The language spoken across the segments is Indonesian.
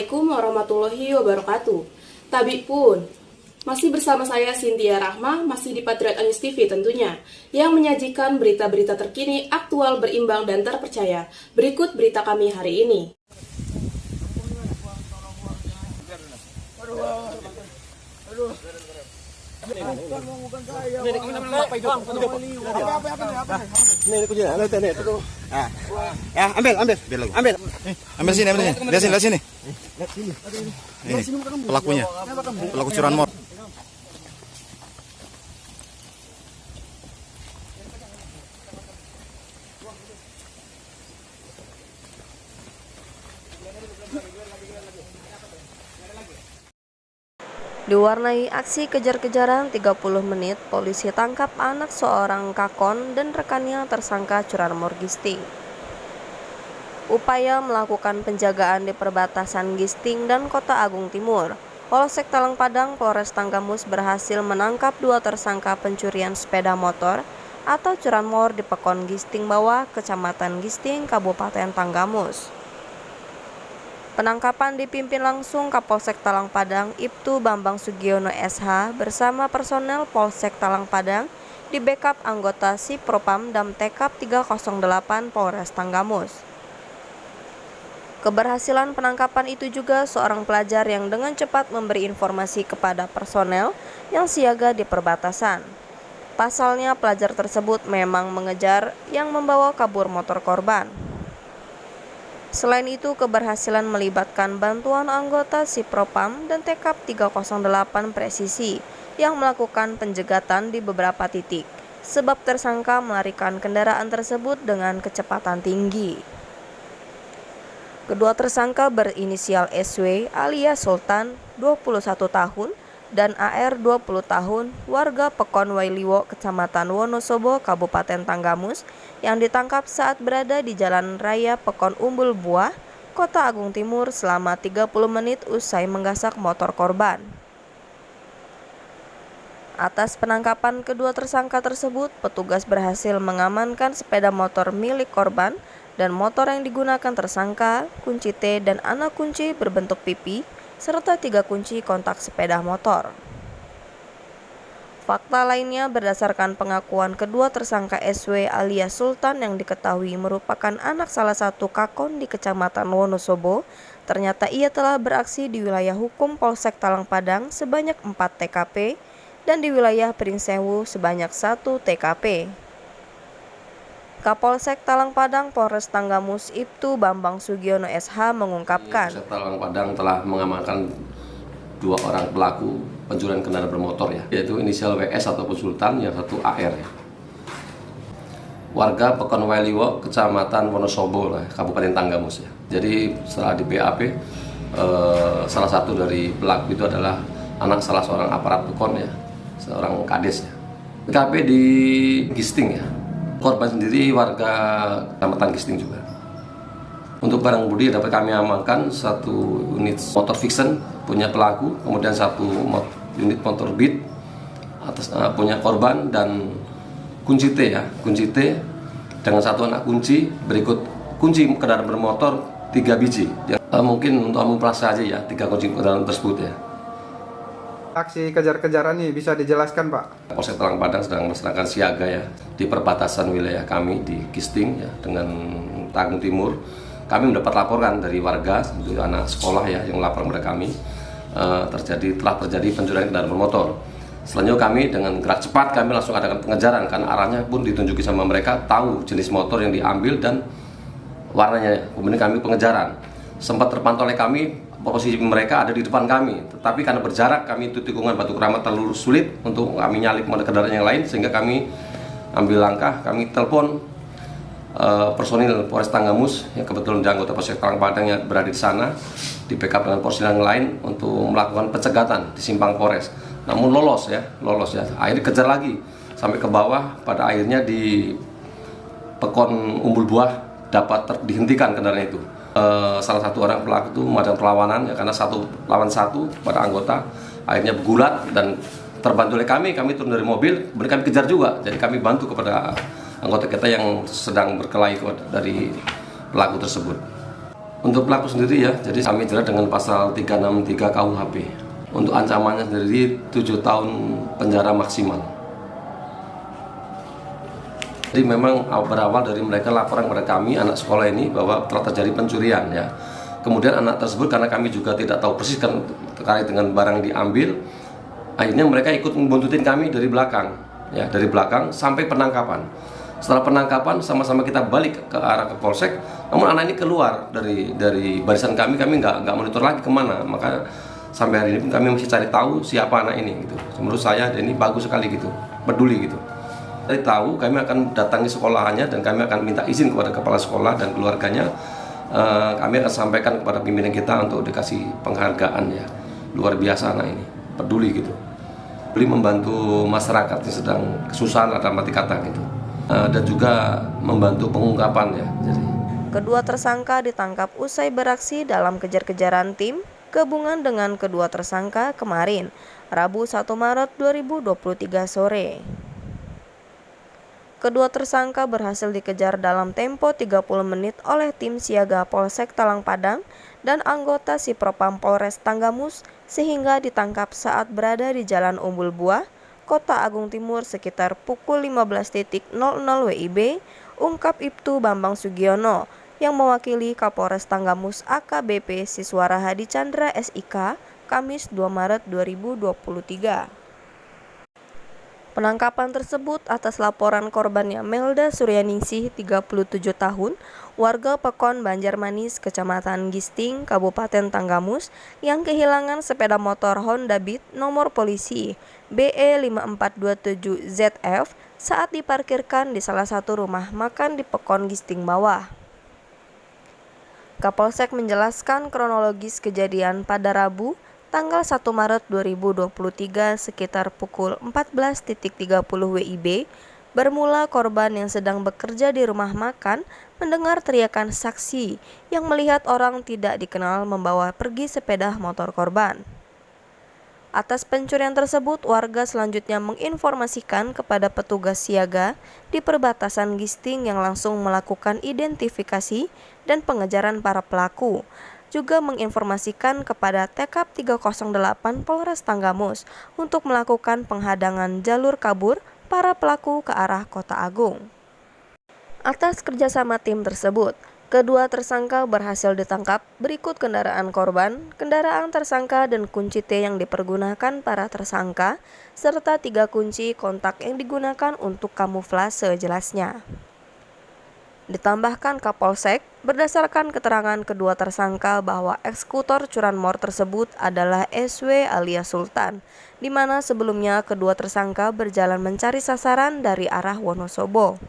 Assalamualaikum warahmatullahi wabarakatuh. Tabik pun, masih bersama saya Cynthia Rahma, masih di Patriot News TV tentunya, yang menyajikan berita-berita terkini, aktual, berimbang, dan terpercaya. Berikut berita kami hari ini. Ambil sini, lihat sini. Ini pelakunya, pelaku curanmor. Diwarnai aksi kejar-kejaran 30 menit, polisi tangkap anak seorang kakon dan rekannya tersangka curanmor Gisting. Upaya melakukan penjagaan di perbatasan Gisting dan Kota Agung Timur, Polsek Talang Padang, Polres Tanggamus berhasil menangkap 2 tersangka pencurian sepeda motor atau curanmor di Pekon Gisting Bawah, Kecamatan Gisting, Kabupaten Tanggamus. Penangkapan dipimpin langsung Kapolsek Talang Padang Ibtu Bambang Sugiono SH bersama personel Polsek Talang Padang di backup anggota Sipropam Damtekap 308 Polres Tanggamus. Keberhasilan penangkapan itu juga seorang pelajar yang dengan cepat memberi informasi kepada personel yang siaga di perbatasan. Pasalnya pelajar tersebut memang mengejar yang membawa kabur motor korban. Selain itu, keberhasilan melibatkan bantuan anggota Sipropam dan Tekap 308 Presisi yang melakukan penjegatan di beberapa titik, sebab tersangka melarikan kendaraan tersebut dengan kecepatan tinggi. Kedua tersangka berinisial SW alias Sultan, 21 tahun, dan AR 20 tahun, warga Pekon Wailiwo, Kecamatan Wonosobo, Kabupaten Tanggamus, yang ditangkap saat berada di Jalan Raya Pekon Umbul Buah, Kota Agung Timur selama 30 menit usai menggasak motor korban. Atas penangkapan kedua tersangka tersebut, petugas berhasil mengamankan sepeda motor milik korban dan motor yang digunakan tersangka, kunci T dan anak kunci berbentuk pipi, serta 3 kunci kontak sepeda motor. Fakta lainnya berdasarkan pengakuan kedua tersangka SW alias Sultan yang diketahui merupakan anak salah satu kakon di Kecamatan Wonosobo, ternyata ia telah beraksi di wilayah hukum Polsek Talang Padang sebanyak 4 TKP dan di wilayah Pringsewu sebanyak 1 TKP. Kapolsek Talang Padang Polres Tanggamus Ibtu Bambang Sugiono SH mengungkapkan, Polsek Talang Padang telah mengamankan 2 orang pelaku pencurian kendaraan bermotor ya, yaitu inisial WS ataupun Sultan, yang satu AR ya. Warga Pekon Wailiwo, Kecamatan Wonosobo, Kabupaten Tanggamus ya. Jadi setelah di BAP, salah satu dari pelaku itu adalah anak salah seorang aparat Pekon ya, seorang kades ya. TKP di Gisting ya. Korban sendiri warga Kecamatan Gisting juga. Untuk barang bukti dapat kami amankan 1 unit motor fiction punya pelaku, kemudian 1 unit motor Beat atas punya korban, dan kunci T ya, kunci T dengan 1 anak kunci, berikut kunci kendaraan bermotor 3 biji. Ya, mungkin untuk kamuflase saja ya, 3 kunci kendaraan tersebut ya. Aksi kejar-kejaran ini bisa dijelaskan, Pak? Polsek Talang Padang sedang melaksanakan siaga ya di perbatasan wilayah kami di Gisting ya dengan Agung Timur. Kami mendapat laporan dari warga, itu anak sekolah ya, yang lapor kepada kami telah terjadi pencurian kendaraan bermotor. Selanjutnya kami dengan gerak cepat kami langsung adakan pengejaran, karena arahnya pun ditunjuki sama mereka, tahu jenis motor yang diambil dan warnanya. Kemudian kami pengejaran. Sempat terpantau oleh kami, posisi mereka ada di depan kami, tetapi karena berjarak kami itu tikungan Batu Keramat terlalu sulit untuk kami nyalip pada kendaraan yang lain, sehingga kami ambil langkah, kami telepon personil Polres Tanggamus yang kebetulan anggota Polsek Talang Padang yang berada di sana, di backup dengan personil yang lain untuk melakukan pencegatan di simpang Polres. Namun lolos ya. Akhirnya kejar lagi sampai ke bawah, pada akhirnya di Pekon Umbul Buah dapat dihentikan kendaraan itu. Salah satu orang pelaku itu melakukan perlawanan ya, karena 1 lawan 1 pada anggota, akhirnya bergulat dan terbantu oleh kami turun dari mobil, kemudian kami kejar juga. Jadi kami bantu kepada anggota kita yang sedang berkelahi dari pelaku tersebut. Untuk pelaku sendiri ya, jadi kami jerat dengan pasal 363 KUHP. Untuk ancamannya sendiri 7 tahun penjara maksimal. Jadi memang berawal dari mereka laporan kepada kami, anak sekolah ini, bahwa telah terjadi pencurian ya. Kemudian anak tersebut, karena kami juga tidak tahu persis kan terkait dengan barang yang diambil, akhirnya mereka ikut membuntutin kami dari belakang, ya, dari belakang sampai penangkapan. Setelah penangkapan, sama-sama kita balik ke arah ke polsek. Namun anak ini keluar dari barisan kami nggak monitor lagi kemana. Maka sampai hari ini pun kami masih cari tahu siapa anak ini gitu. Menurut saya ini bagus sekali gitu, peduli gitu. Cari tahu, kami akan datangi sekolahannya dan kami akan minta izin kepada kepala sekolah dan keluarganya. Kami akan sampaikan kepada pimpinan kita untuk dikasih penghargaan ya. Luar biasa anak ini, peduli gitu. Peduli membantu masyarakat yang sedang kesusahan dalam arti kata gitu. Dan juga membantu pengungkapan ya. Jadi Kedua tersangka ditangkap usai beraksi dalam kejar-kejaran tim gabungan dengan kedua tersangka kemarin, Rabu 1 Maret 2023 sore. Kedua tersangka berhasil dikejar dalam tempo 30 menit oleh tim siaga Polsek Talang Padang dan anggota Sipropam Polres Tanggamus sehingga ditangkap saat berada di Jalan Umbul Buah, Kota Agung Timur sekitar pukul 15.00 WIB, ungkap Ibtu Bambang Sugiono yang mewakili Kapolres Tanggamus AKBP Siswara Hadi Chandra SIK, Kamis 2 Maret 2023. Penangkapan tersebut atas laporan korbannya Melda Suryaningsih, 37 tahun, warga Pekon Banjarmanis, Kecamatan Gisting, Kabupaten Tanggamus, yang kehilangan sepeda motor Honda Beat nomor polisi BE5427ZF saat diparkirkan di salah satu rumah makan di Pekon Gisting Bawah. Kapolsek menjelaskan kronologis kejadian pada Rabu, tanggal 1 Maret 2023 sekitar pukul 14.30 WIB, bermula korban yang sedang bekerja di rumah makan mendengar teriakan saksi yang melihat orang tidak dikenal membawa pergi sepeda motor korban. Atas pencurian tersebut, warga selanjutnya menginformasikan kepada petugas siaga di perbatasan Gisting yang langsung melakukan identifikasi dan pengejaran para pelaku. Juga menginformasikan kepada Tekap 308 Polres Tanggamus untuk melakukan penghadangan jalur kabur para pelaku ke arah Kota Agung. Atas kerjasama tim tersebut, kedua tersangka berhasil ditangkap. Berikut kendaraan korban, kendaraan tersangka dan kunci T yang dipergunakan para tersangka, serta 3 kunci kontak yang digunakan untuk kamuflase jelasnya. Ditambahkan Kapolsek, berdasarkan keterangan kedua tersangka bahwa eksekutor curanmor tersebut adalah SW alias Sultan, di mana sebelumnya kedua tersangka berjalan mencari sasaran dari arah Wonosobo.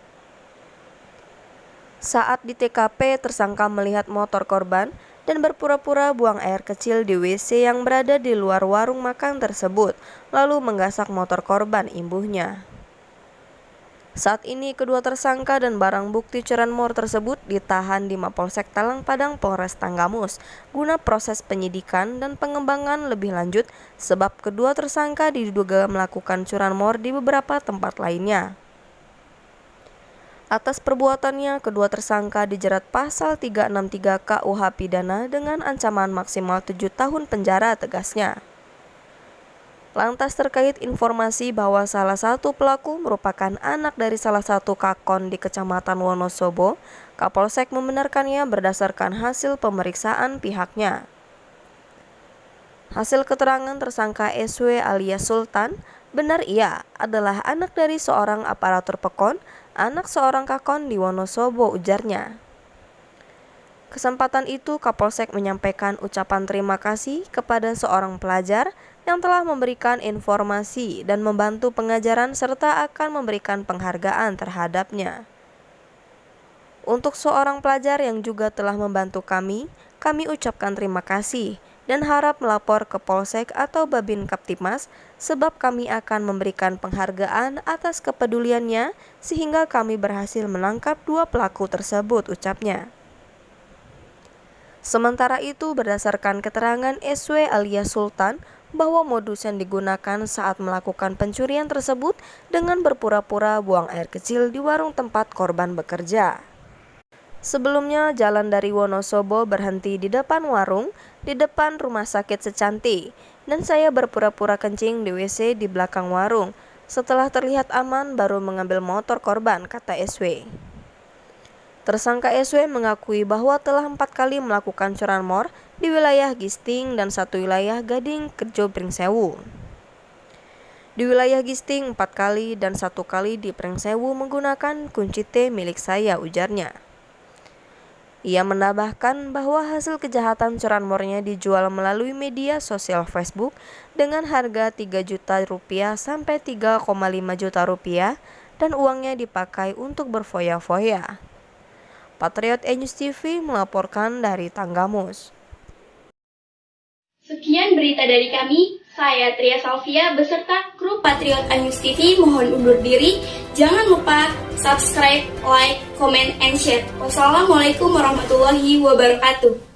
Saat di TKP, tersangka melihat motor korban dan berpura-pura buang air kecil di WC yang berada di luar warung makan tersebut, lalu menggasak motor korban imbuhnya. Saat ini kedua tersangka dan barang bukti curanmor tersebut ditahan di Mapolsek Talang Padang Polres Tanggamus guna proses penyidikan dan pengembangan lebih lanjut sebab kedua tersangka diduga melakukan curanmor di beberapa tempat lainnya. Atas perbuatannya, kedua tersangka dijerat pasal 363 KUH pidana dengan ancaman maksimal 7 tahun penjara, tegasnya. Lantas terkait informasi bahwa salah satu pelaku merupakan anak dari salah satu kakon di Kecamatan Wonosobo, Kapolsek membenarkannya berdasarkan hasil pemeriksaan pihaknya. Hasil keterangan tersangka SW alias Sultan, benar ia adalah anak dari seorang aparatur Pekon, anak seorang kakon di Wonosobo, ujarnya. Kesempatan itu Kapolsek menyampaikan ucapan terima kasih kepada seorang pelajar yang telah memberikan informasi dan membantu pengajaran serta akan memberikan penghargaan terhadapnya. Untuk seorang pelajar yang juga telah membantu kami ucapkan terima kasih dan harap melapor ke Polsek atau Babin Kaptimas sebab kami akan memberikan penghargaan atas kepeduliannya sehingga kami berhasil menangkap 2 pelaku tersebut, ucapnya. Sementara itu, berdasarkan keterangan SW alias Sultan bahwa modus yang digunakan saat melakukan pencurian tersebut dengan berpura-pura buang air kecil di warung tempat korban bekerja. Sebelumnya, jalan dari Wonosobo berhenti di depan warung, di depan rumah sakit Secanti, dan saya berpura-pura kencing di WC di belakang warung. Setelah terlihat aman, baru mengambil motor korban, kata SW. Tersangka SW mengakui bahwa telah 4 kali melakukan curanmor di wilayah Gisting dan 1 wilayah Gading Kerjo Pringsewu. Di wilayah Gisting 4 kali dan 1 kali di Pringsewu menggunakan kunci T milik saya, ujarnya. Ia menambahkan bahwa hasil kejahatan curanmornya dijual melalui media sosial Facebook dengan harga Rp3 juta sampai Rp3,5 juta dan uangnya dipakai untuk berfoya-foya. Patriot E-News TV melaporkan dari Tanggamus. Sekian berita dari kami, saya Tria Salvia beserta kru Patriot E-News TV mohon undur diri. Jangan lupa subscribe, like, comment, and share. Wassalamualaikum warahmatullahi wabarakatuh.